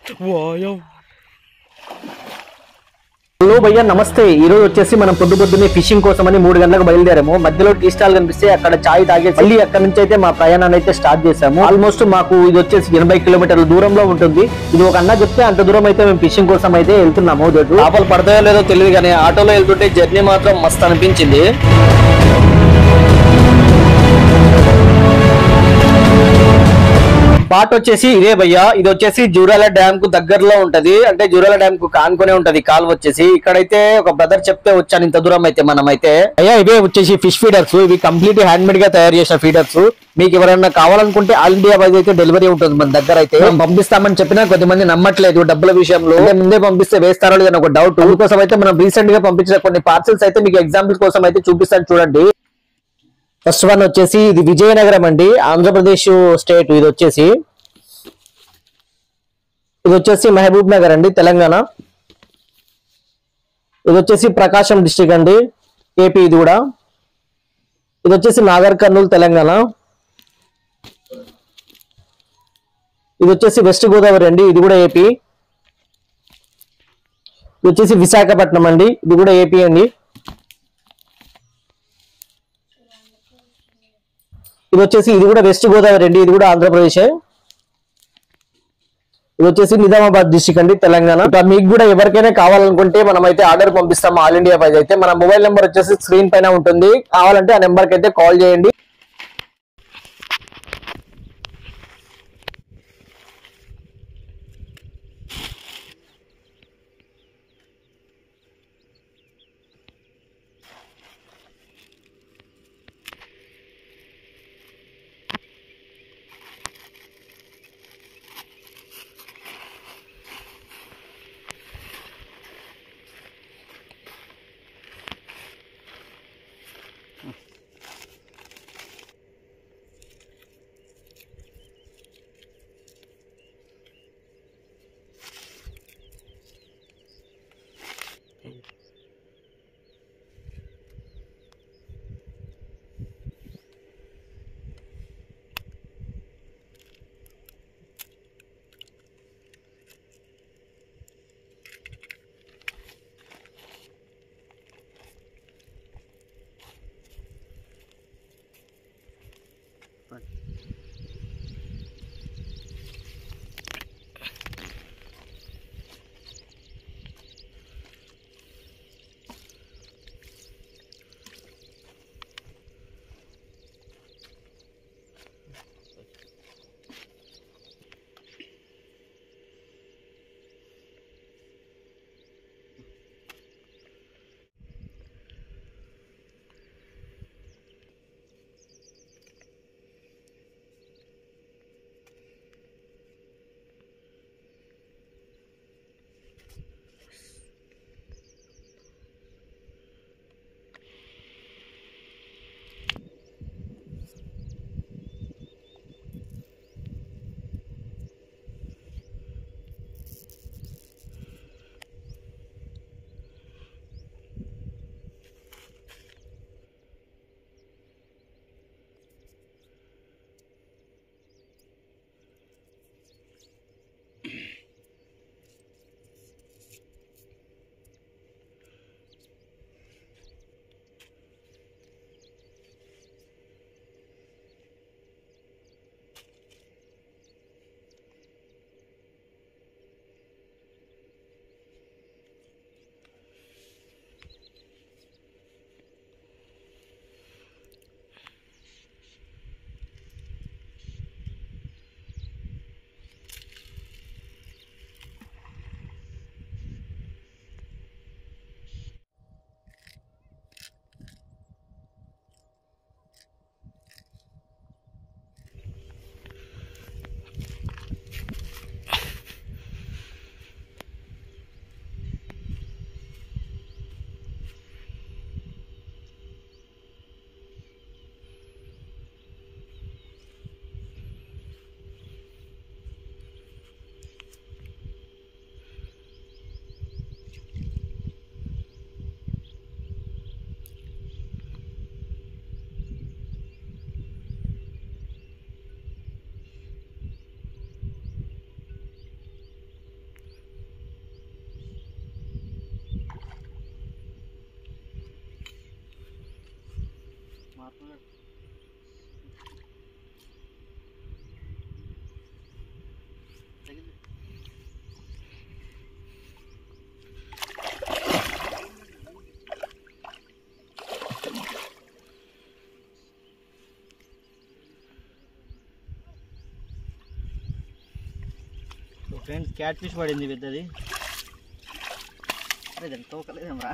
Hello భయ్యా నమస్తే. ఈ రోజు వచ్చేసి మనం పొద్దున్నే ఫిషింగ్ కోసం అని 3 గంటలకు బయలుదేరాము. మధ్యలో టీ స్టాల్ కనిపిస్తే అక్కడ చాయ్ తాగేసి మళ్ళీ అక్కడ నుంచి అయితే మా ప్రయాణాన్ని అయితే స్టార్ట్ చేసాము. ఆల్మోస్ట్ మాకు ఇది వచ్చేసి 80 కిలోమీటర్ల దూరంలో ఉంటుంది. ఇది ఒక అన్న చెప్తే అంత దూరం అయితే మేము ఫిషింగ్ కోసం అయితే వెళ్తున్నాము. చేపలు పడతాయో లేదో తెలియదు కానీ ఆటోలో వెళ్తుంటే జర్నీ మాత్రం మస్తు అనిపించింది. స్పాట్ వచ్చేసి ఇదే భయ్యా. ఇది వచ్చేసి జూరాల డ్యామ్ కు దగ్గరలో ఉంటది, అంటే జూరాల డ్యామ్ కు కానుకునే ఉంటది కాలువ వచ్చేసి. ఇక్కడైతే ఒక బ్రదర్ చెప్తే వచ్చాను ఇంత దూరం అయితే మనమైతే. అయ్యా ఇవే వచ్చేసి ఫిష్ ఫీడర్స్. ఇవి కంప్లీట్ హ్యాండ్ మేడ్ గా తయారు చేసిన ఫీడర్స్. మీకు ఎవరైనా కావాలనుకుంటే ఆల్ ఇండియా వైజ్ అయితే డెలివరీ ఉంటుంది మన దగ్గర అయితే. పంపిస్తామని చెప్పినా కొద్దిమంది నమ్మట్లేదు డబ్బుల విషయంలో. ముందే పంపిస్తే వేస్తారో లేదని ఒక డౌట్. అందుకోసం అయితే మనం రీసెంట్ గా పంపించిన కొన్ని పార్సల్స్ అయితే మీకు ఎగ్జాంపుల్ కోసం అయితే చూపిస్తాను చూడండి. ఫస్ట్ వన్ వచ్చేసి ఇది విజయనగరం అండి, ఆంధ్రప్రదేశ్ స్టేట్. ఇది వచ్చేసి మహబూబ్ నగర్ అండి, తెలంగాణ. ఇది వచ్చేసి ప్రకాశం డిస్ట్రిక్ట్ అండి, ఏపీ. ఇది కూడా ఇది వచ్చేసి నాగర్ కర్నూలు, తెలంగాణ. ఇది వచ్చేసి వెస్ట్ గోదావరి అండి, ఇది కూడా ఏపీ. ఇది వచ్చేసి విశాఖపట్నం అండి, ఇది కూడా ఏపీ అండి. ఇది కూడా వెస్ట్ గోదావరి అండి, ఇది కూడా ఆంధ్రప్రదేశ్. ఇది వచ్చేసి నిజామాబాద్ డిస్ట్రిక్ట్ అండి, తెలంగాణ. మీకు కూడా ఎవరికైనా కావాలనుకుంటే మనం అయితే ఆర్డర్ పంపిస్తాము ఆల్ ఇండియా వైజ్ అయితే. మన మొబైల్ నెంబర్ వచ్చేసి స్క్రీన్ పైన ఉంటుంది, కావాలంటే ఆ నెంబర్ కి అయితే కాల్ చేయండి. ఫ్రెండ్స్ క్యాట్ ఫిష్ పడింది పెద్దది. అరే దాన్ని తోకలేదేమరా.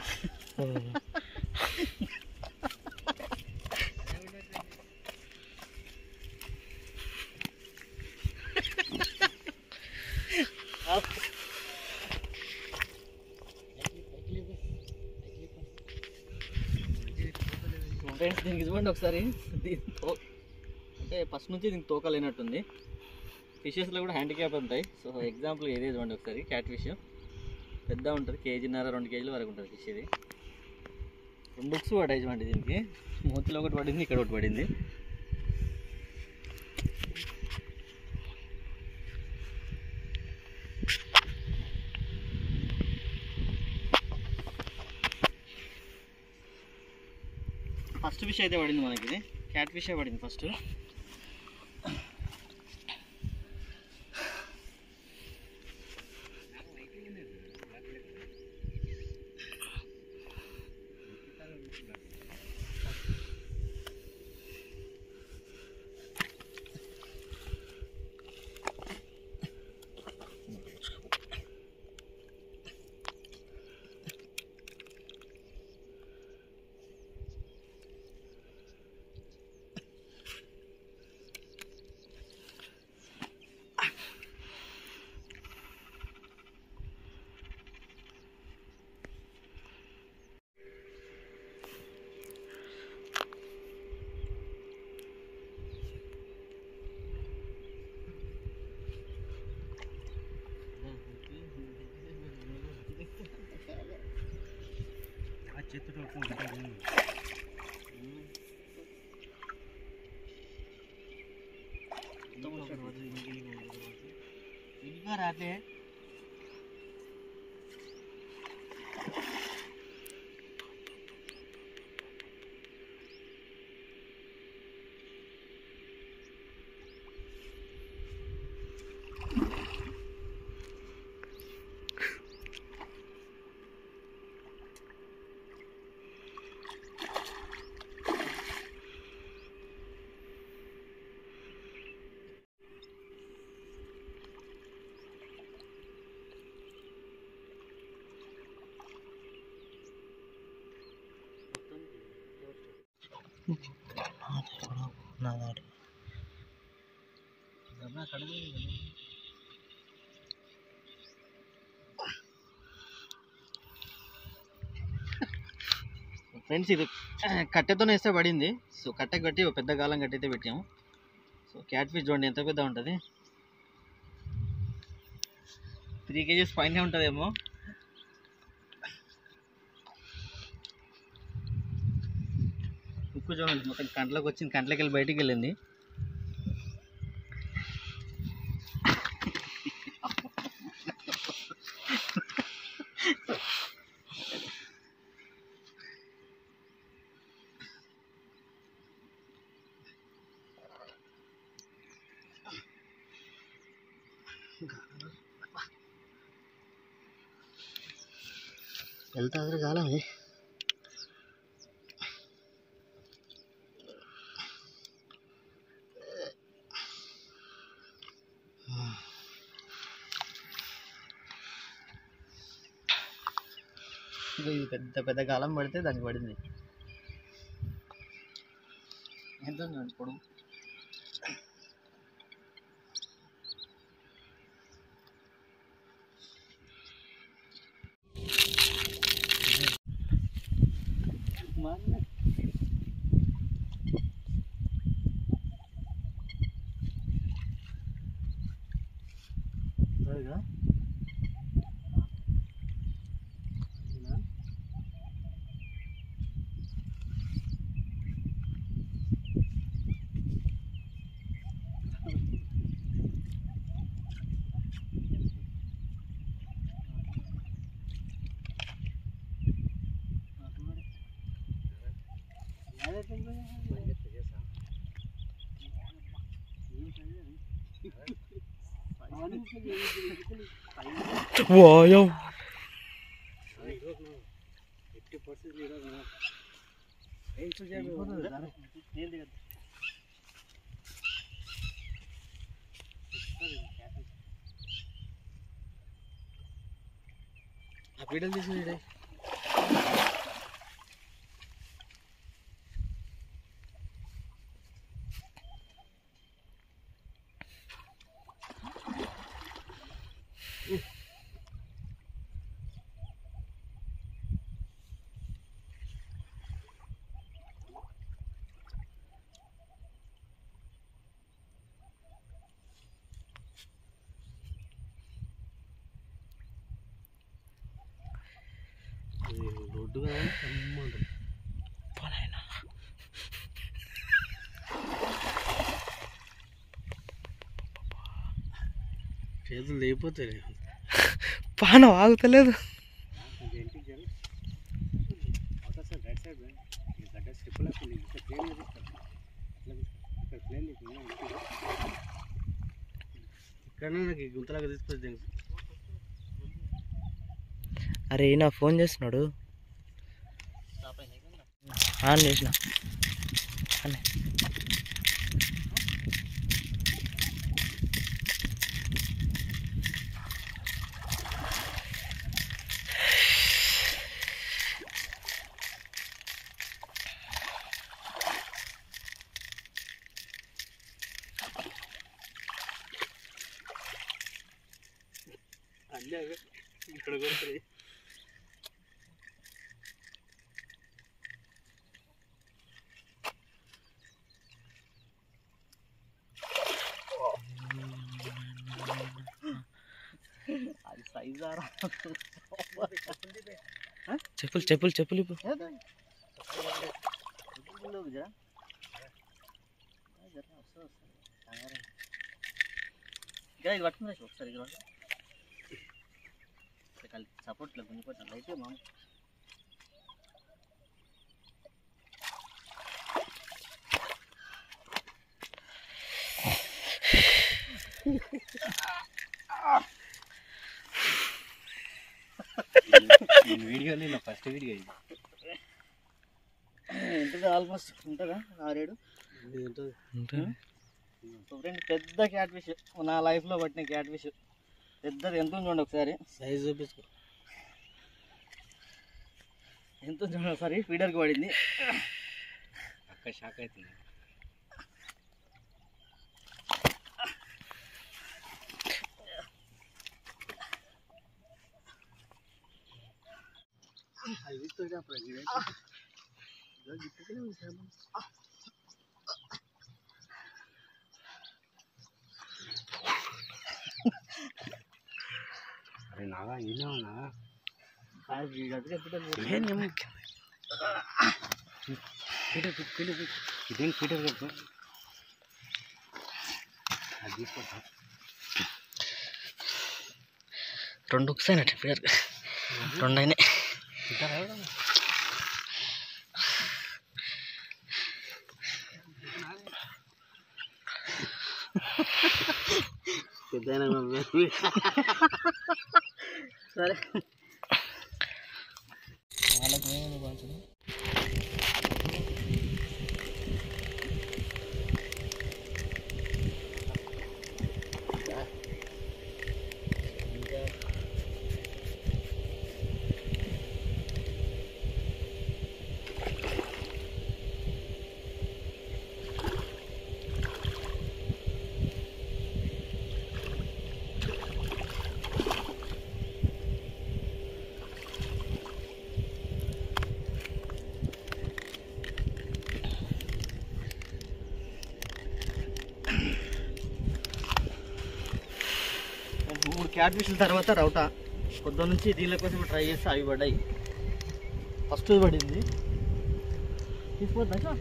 ఫ్రెండ్స్ దీనికి ఇవ్వండి ఒకసారి. అంటే ఫస్ట్ నుంచి దీనికి తోక లేనట్టుంది. ఫిషెస్లో కూడా హ్యాండిక్యాప్ ఉంటాయి. సో ఎగ్జాంపుల్ ఏది ఇవ్వండి ఒకసారి. క్యాట్ ఫిష్ పెద్ద ఉంటుంది, 1.5 2 కేజీల వరకు ఉంటుంది ఫిష్. ఇది 2 బుక్స్ పడాయి చూడండి దీనికి. మూతిలో ఒకటి పడింది, ఇక్కడ ఒకటి పడింది. ఫస్ట్ ఫిష్ అయితే పడింది మనకి. ఇది క్యాట్ ఫిషే పడింది ఫస్ట్. ఇంకా రాతే ఫ్రెండ్స్ ఇది కట్టెతోనే వేస్తే పడింది. సో కట్టె కట్టి పెద్ద గాలం కట్టి అయితే పెట్టాము. సో క్యాట్ ఫిష్ చూడండి ఎంత పెద్ద ఉంటుంది. 3 కేజీస్ పైనే ఉంటుందేమో. ఉక్కు చూడండి మొత్తం కంట్లోకి వచ్చింది, కంట్లోకి వెళ్ళి బయటికి వెళ్ళింది. వెళ్తా గాలం ఇది. ఇది పెద్ద పెద్ద గాలం పడితే దానికి పడింది. ఎంత పొడవు పీటలు తీసుకుంటే రోడ్డుగా చేతులు లేకపోతాయి పానం ఆగుతలేదు ఇక్కడ నాకు గుంతలాగా తీసుకొచ్చి అరే నా ఫోన్ చేస్తున్నాడు ఆన్ చేసిన ఇక్కడ కొడుతుంది అది సైజారా చెప్పులు చెప్పులు చెప్పులు ఇప్పుడు ఇది పట్టుకున్నా ఒకసారి సపోర్ట్ లేదు గుంజిపోతాను అయితే మామ వీడియోలో నా ఫస్ట్ వీడియో ఇది ఉంటుంది ఆల్మోస్ట్ ఉంటుందా 6-7 ఫ్రెండ్ పెద్ద క్యాట్ ఫిష్ నా లైఫ్లో పట్టిన క్యాట్ ఫిష్ పెద్దది ఎంత చూడండి ఒకసారి సైజ్ చూపించుకో ఎంత చూడండి ఒకసారి ఫీడర్కి పడింది అక్క షాక్ అవుతుంది అరే నాగా ఏమన్నా ఇదేం ఫీటర్ కదా అది తీసుకుంటా 2 ఒకసారి ఫీడర్ 2 అయినాయి సరే క్యాట్ ఫిష్ల తర్వాత రౌటా పొద్దున్న నుంచి దీనిల కోసం ట్రై చేస్తే అవి పడ్డాయి ఫస్ట్ పడింది తీసుకోవద్దా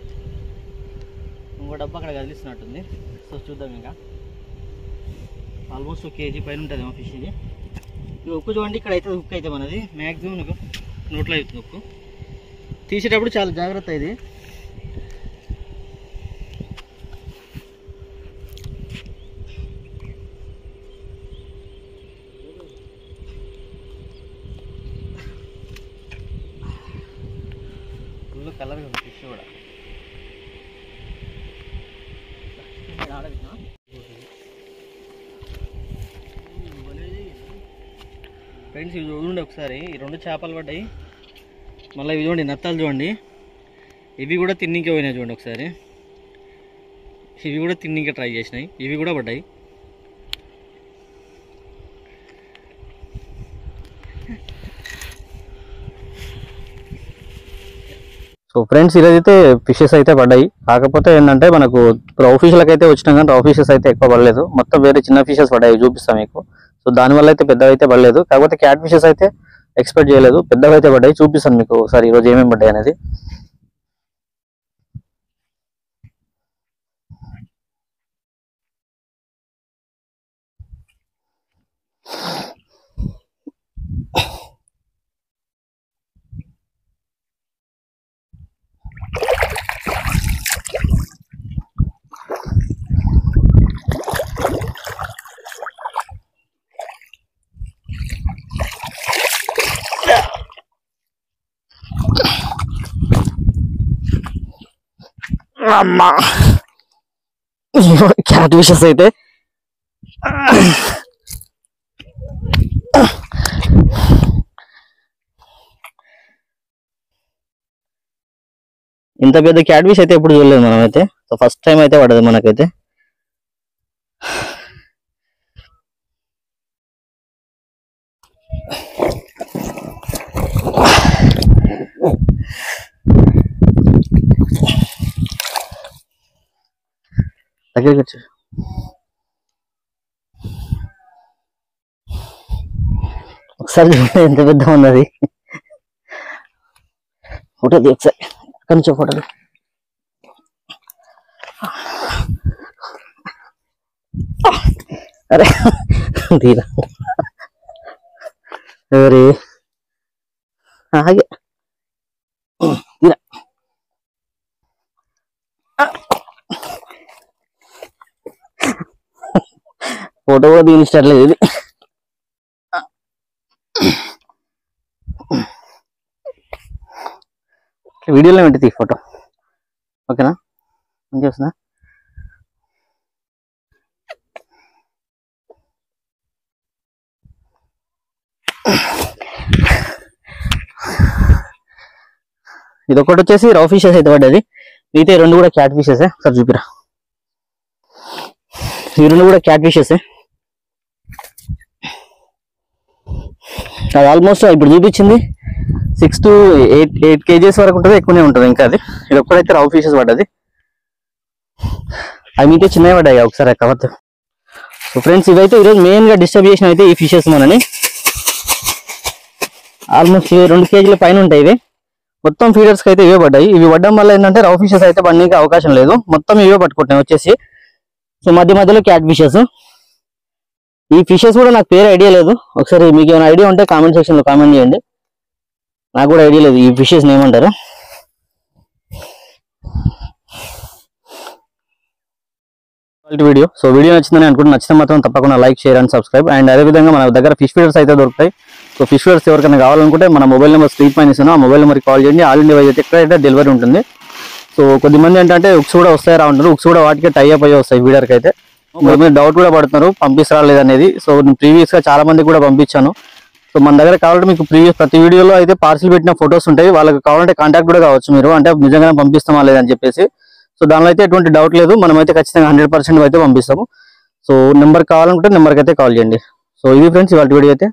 ఇంకో డబ్బా అక్కడ కదిలిస్తున్నట్టుంది సో చూద్దాం ఇంకా ఆల్మోస్ట్ 1 కేజీ పైన ఉంటుంది మా ఫిష్ ఇది ఈ ఉక్కు చూడండి ఇక్కడ అయితే ఉక్కు అయితే మనది మ్యాక్సిమం నోట్లో అవుతుంది ఉక్కు తీసేటప్పుడు చాలా జాగ్రత్త ఇది కలర్ ఉంది ఫిష్ కూడా. ఫ్రెండ్స్ ఇవి చూడండి ఒకసారి, ఈ 2 చేపలు పడ్డాయి. మళ్ళీ ఇవి చూడండి నత్తాలు చూడండి, ఇవి కూడా తిన్నికే పోయినాయి చూడండి ఒకసారి. ఇవి కూడా తిన్నికే ట్రై చేసినాయి, ఇవి కూడా పడ్డాయి. సో ఫ్రెండ్స్ ఈరోజైతే ఫిషెస్ అయితే పడ్డాయి. కాకపోతే ఏంటంటే మనకు రౌ ఫిష్లకు అయితే వచ్చినాం కానీ రౌ ఫిషెస్ అయితే ఎక్కువ పడలేదు. మొత్తం వేరే చిన్న ఫిషెస్ పడ్డాయి, చూపిస్తాం మీకు. సో దానివల్ల అయితే పెద్దవి అయితే పడలేదు. కాకపోతే క్యాట్ ఫిషెస్ అయితే ఎక్స్పెక్ట్ చేయలేదు, పెద్దవి అయితే పడ్డాయి. చూపిస్తాను మీకు ఒకసారి ఈరోజు ఏమేమి పడ్డాయి అనేది. అమ్మా క్యాట్ ఫిషెస్ అయితే ఇంత పెద్ద క్యాట్ ఫిష్ అయితే ఎప్పుడు చూడలేదు మనం అయితే. సో ఫస్ట్ టైం అయితే పడదు మనకైతే. దగ్గరికి వచ్చి ఒకసారి చూడండి ఎంత పెద్ద ఉన్నది. ఫోటో తీ ఒకసారి, అక్కడి నుంచి ఫోటో అరే తీరా ఎవరి ఆగే తీరా. ఫోటో కూడా తీయించట్లేదు ఇది. వీడియోలో పెట్టి తీ ఫోటో, ఓకేనా? ఏం చేస్తున్నా ఇది ఒకటి వచ్చేసి రౌ ఫిషెస్ అయితే పడ్డది. మిగతా 2 కూడా క్యాట్ ఫిషెస్. ఒకసారి చూపిరా, ఈ 2 కూడా క్యాట్ ఫిషెస్. అది ఆల్మోస్ట్ ఇప్పుడు చూపించింది 6 to 8 kgs వరకు ఉంటుంది, ఎక్కువనే ఉంటుంది ఇంకా. అది ఇది ఒక్కడైతే రౌ ఫిషెస్ పడ్డది, అవి మీతో చిన్నవి పడ్డాయి ఒకసారి కవర్. సో ఫ్రెండ్స్ ఇవైతే ఈరోజు మెయిన్గా డిస్టర్బ్ చేసిన అయితే ఈ ఫిషెస్ మనని. ఆల్మోస్ట్ 2 kgల పైన ఉంటాయి ఇవి. మొత్తం ఫీడర్స్కి అయితే ఇవే పడ్డాయి. ఇవి పడ్డం వల్ల ఏంటంటే రౌ ఫిషెస్ అయితే పడడానికి అవకాశం లేదు, మొత్తం ఇవే పట్టుకుంటున్నాయి వచ్చేసి. సో మధ్య మధ్యలో క్యాట్ ఫిషెస్. ఈ ఫిషెస్ కూడా నాకు పేరు ఐడియా లేదు, ఒకసారి మీకు ఏమైనా ఐడియా ఉంటే కామెంట్ సెక్షన్లో కామెంట్ చేయండి. నాకు కూడా ఐడియా లేదు ఈ ఫిషెస్ ఏమంటారు. వీడియో సో వీడియో నచ్చిందని అనుకుంటే నచ్చితే మాత్రం తప్పకుండా like, share and subscribe. And అదేవిధంగా మన దగ్గర ఫిష్ ఫీడర్స్ అయితే దొరుకుతాయి. సో ఫిష్ ఫీడర్స్ ఎవరికైనా కావాలనుకుంటే మన మొబైల్ నెంబర్ స్క్రీన్ పైన ఇస్తున్నాం, ఆ మొబైల్ నెంబర్కి కాల్ చేయండి. ఆల్ ఇండియా వైజ్ అయితే ఎక్కడైతే డెలివరీ ఉంటుంది. సో కొద్దిమంది ఏంటంటే ఉక్స్ కూడా వస్తాయి రా ఉంటారు, ఉక్స్ కూడా వాటికి టై అప్ అయ్యి వస్తాయి ఫీడర్కి అయితే. మీరు డౌట్ కూడా పడుతున్నారు పంపిస్తారా లేదనేది. సో నేను ప్రీవియస్గా చాలా మందికి కూడా పంపించాను. సో మన దగ్గర కావాలంటే మీకు ప్రతి వీడియోలో అయితే పార్సిల్ పెట్టిన ఫొటోస్ ఉంటాయి, వాళ్ళకి కావాలంటే కాంటాక్ట్ కూడా కావచ్చు మీరు, అంటే నిజంగానే పంపిస్తామా లేదని చెప్పేసి. సో దానిలో అయితే ఎటువంటి డౌట్ లేదు, మనమైతే ఖచ్చితంగా 100% అయితే పంపిస్తాము. సో నెంబర్ కావాలనుకుంటే నెంబర్కి అయితే కాల్ చేయండి. సో ఇది ఫ్రెండ్స్ ఇవాళ వీడియో అయితే.